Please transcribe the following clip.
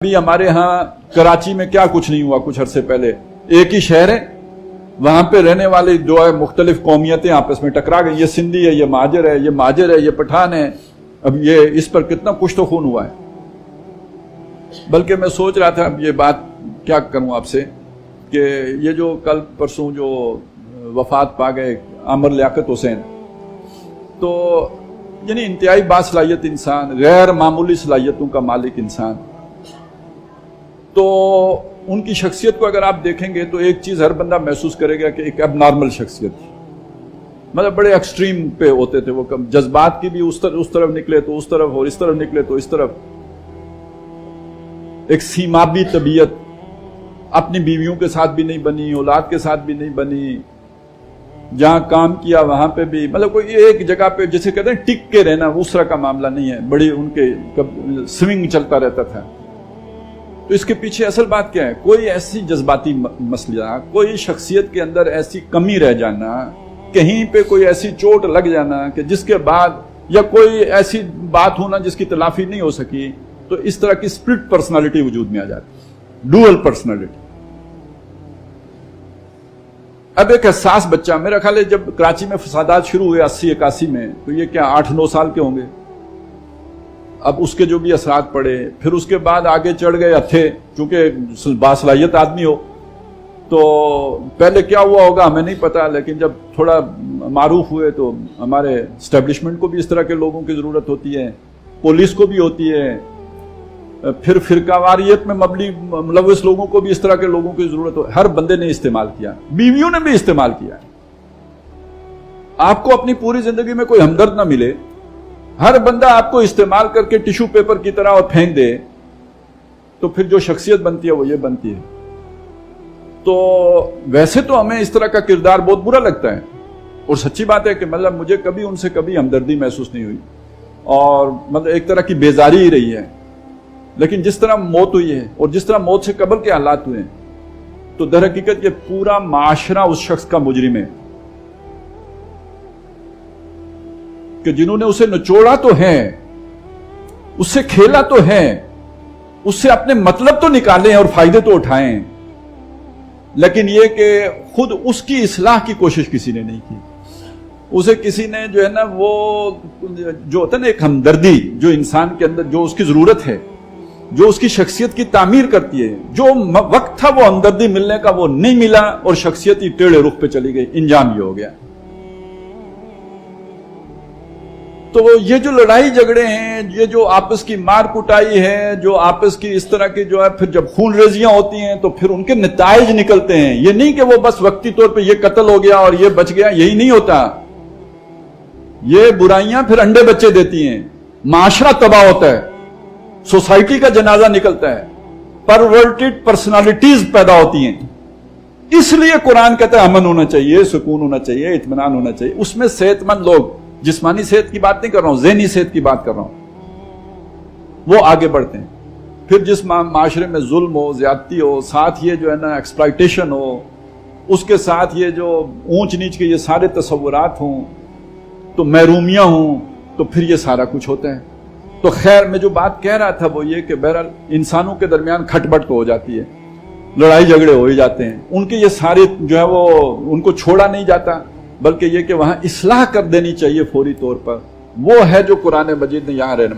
अभी हमारे यहाँ कराची में क्या कुछ नहीं हुआ कुछ अरसे पहले, एक ही शहर है, वहां पे रहने वाले जो है मुख्तलिफ कौमियतें आपस में टकरा गई। ये सिंधी है, ये महाजर है, ये महाजर है, ये पठान है। अब ये इस पर कितना कुछ तो खून हुआ है। बल्कि मैं सोच रहा था, अब ये बात क्या करूं आपसे, कि ये जो कल परसों जो वफात पा गए आमिर लियाकत हुसैन, तो यानी इंतहाई बासलाहियत इंसान, गैर मामूली सलाहियतों का मालिक इंसान, तो उनकी शख्सियत को अगर आप देखेंगे तो एक चीज हर बंदा महसूस करेगा कि एक एबनॉर्मल शख्सियत, मतलब बड़े एक्सट्रीम पे होते थे वो, कम जज्बात की भी उस तरफ निकले तो उस तरफ, और इस तरफ निकले तो इस तरफ। एक सीमाबी तबीयत, अपनी बीवियों के साथ भी नहीं बनी, औलाद के साथ भी नहीं बनी, जहां काम किया वहां पे भी, मतलब कोई एक जगह पे जिसे कहते हैं टिक के रहना, उस तरह का मामला नहीं है। बड़ी उनके स्विंग चलता रहता था। तो इसके पीछे असल बात क्या है? कोई ऐसी जज्बाती मसला, कोई शख्सियत के अंदर ऐसी कमी रह जाना, कहीं पे कोई ऐसी चोट लग जाना कि जिसके बाद, या कोई ऐसी बात होना जिसकी तलाफी नहीं हो सकी, तो इस तरह की स्प्लिट पर्सनालिटी वजूद में आ जाती, डुअल पर्सनालिटी। अब एक एहसास बच्चा, मेरा ख्याल है जब कराची में फसादात शुरू हुए 80-81 में, तो ये क्या 8-9 साल के होंगे। अब उसके जो भी असरात पड़े, फिर उसके बाद आगे चढ़ गए थे, चूंकि बासलाहियत आदमी हो, तो पहले क्या हुआ होगा हमें नहीं पता, लेकिन जब थोड़ा मारूफ हुए तो हमारे एस्टेब्लिशमेंट को भी इस तरह के लोगों की जरूरत होती है, पुलिस को भी होती है, फिर फिरकावारियत में मुलव्वस लोगों को भी इस तरह के लोगों की जरूरत हो। हर बंदे ने इस्तेमाल किया, बीवियों ने भी इस्तेमाल किया। आपको अपनी पूरी जिंदगी में कोई हमदर्द ना मिले, हर बंदा आपको इस्तेमाल करके टिश्यू पेपर की तरह और फेंक दे, तो फिर जो शख्सियत बनती है वो ये बनती है। तो वैसे तो हमें इस तरह का किरदार बहुत बुरा लगता है, और सच्ची बात है कि मतलब मुझे कभी उनसे कभी हमदर्दी महसूस नहीं हुई, और मतलब एक तरह की बेजारी ही रही है। लेकिन जिस तरह मौत हुई है और जिस तरह मौत से कबल के हालात हुए, तो दर हकीकत ये पूरा माशरा उस शख्स का मुजरिम है कि जिन्होंने उसे निचोड़ा तो है, उससे खेला तो है, उससे अपने मतलब तो निकाले और फायदे तो उठाए, लेकिन यह कि खुद उसकी इस्लाह की कोशिश किसी ने नहीं की। उसे किसी ने जो है ना, वो जो होता है ना एक हमदर्दी, जो इंसान के अंदर जो उसकी जरूरत है, जो उसकी शख्सियत की तामीर करती है, जो वक्त था वो हमदर्दी मिलने का वो नहीं मिला, और शख्सियत ही टेढ़े रुख पे चली गई। इंजाम ये हो गया। तो ये जो लड़ाई झगड़े हैं, ये जो आपस की मार कुटाई है, जो आपस की इस तरह की जो है, फिर जब खून रेजियां होती हैं तो फिर उनके नताइज निकलते हैं। ये नहीं कि वो बस वक्ती तौर पे ये कत्ल हो गया और ये बच गया, यही नहीं होता। ये बुराइयां फिर अंडे बच्चे देती हैं, माशरा तबाह होता है, सोसाइटी का जनाजा निकलता है, परवर्टेड पर्सनालिटीज पैदा होती हैं। इसलिए कुरान कहता है अमन होना चाहिए, सुकून होना चाहिए, इत्मीनान होना चाहिए। उसमें सेहतमंद लोग, जिस्मानी सेहत की बात नहीं कर रहा हूं, ज़हनी सेहत की बात कर रहा हूं, वो आगे बढ़ते हैं। फिर जिस माशरे में जुल्म हो, ज्यादती हो, साथ ये जो है ना एक्सप्लॉयटेशन हो, उसके साथ ये जो ऊंच नीच के ये सारे तस्वुरात हों, तो महरूमियां हों, तो फिर ये सारा कुछ होता है। तो खैर, मैं जो बात कह रहा था वो ये कि बहरहाल इंसानों के दरमियान खटपट तो हो जाती है, लड़ाई झगड़े हो ही जाते हैं। उनके ये सारे जो है वो उनको छोड़ा नहीं जाता, बल्कि ये कि वहां इस्लाह कर देनी चाहिए फौरी तौर पर। वो है जो कुरान मजीद ने यहां रहना